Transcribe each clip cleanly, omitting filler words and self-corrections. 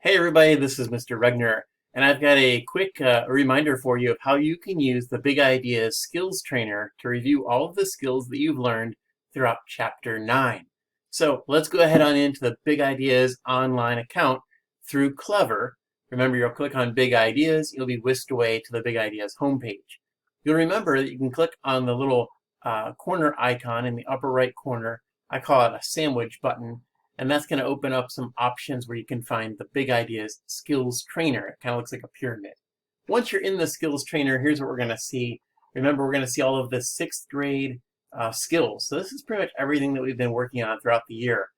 Hey everybody, this is Mr. Regner, and I've got a quick reminder for you of how you can use the Big Ideas Skills Trainer to review all of the skills that you've learned throughout Chapter 9. So let's go ahead on into the Big Ideas online account through Clever. Remember, you'll click on Big Ideas, you'll be whisked away to the Big Ideas homepage. You'll remember that you can click on the little corner icon in the upper right corner. I call it a sandwich button. And that's going to open up some options where you can find the Big Ideas Skills Trainer. It kind of looks like a pyramid. Once you're in the Skills Trainer, here's what we're going to see. Remember, we're going to see all of the 6th grade skills. So this is pretty much everything that we've been working on throughout the year.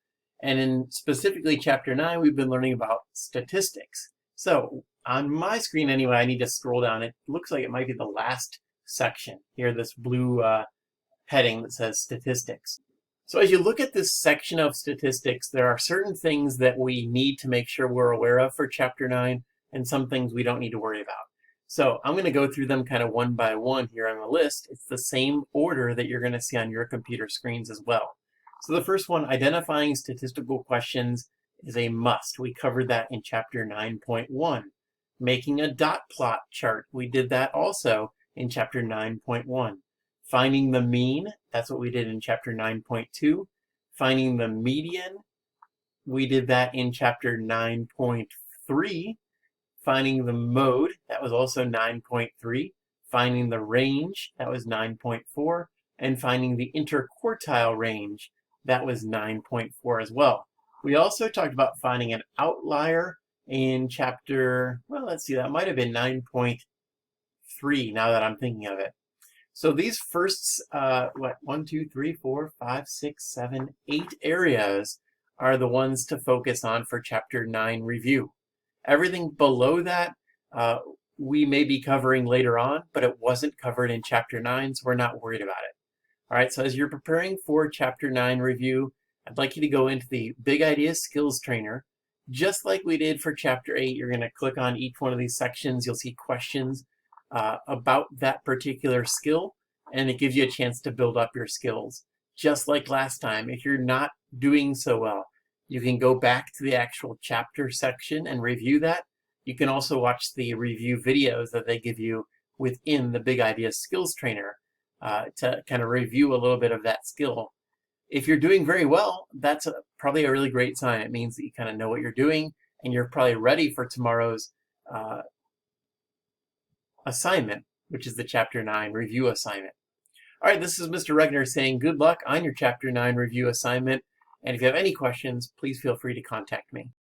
And in specifically Chapter 9, we've been learning about statistics. So on my screen anyway, I need to scroll down. It looks like it might be the last section. Here, this blue heading that says statistics. So as you look at this section of statistics, there are certain things that we need to make sure we're aware of for Chapter 9 and some things we don't need to worry about. So I'm going to go through them kind of one by one here on the list. It's the same order that you're going to see on your computer screens as well. So the first one, identifying statistical questions, is a must. We covered that in Chapter 9.1. Making a dot plot chart, we did that also in Chapter 9.1. Finding the mean, that's what we did in Chapter 9.2. Finding the median, we did that in Chapter 9.3. Finding the mode, that was also 9.3. Finding the range, that was 9.4. And finding the interquartile range, that was 9.4 as well. We also talked about finding an outlier in Chapter, well, let's see, that might have been 9.3 now that I'm thinking of it. So these first, 1, 2, 3, 4, 5, 6, 7, 8 areas are the ones to focus on for Chapter 9 review. Everything below that we may be covering later on, but it wasn't covered in Chapter 9, so we're not worried about it. All right, so as you're preparing for Chapter 9 review, I'd like you to go into the Big Ideas Skills Trainer. Just like we did for Chapter 8, you're going to click on each one of these sections. You'll see questions about that particular skill, and it gives you a chance to build up your skills. Just like last time, if you're not doing so well, you can go back to the actual chapter section and review that. You can also watch the review videos that they give you within the Big Ideas Skills Trainer to kind of review a little bit of that skill. If you're doing very well, that's probably a really great sign. It means that you kind of know what you're doing and you're probably ready for tomorrow's assignment, which is the Chapter 9 review assignment. All right, this is Mr. Regner saying good luck on your Chapter 9 review assignment. And if you have any questions, please feel free to contact me.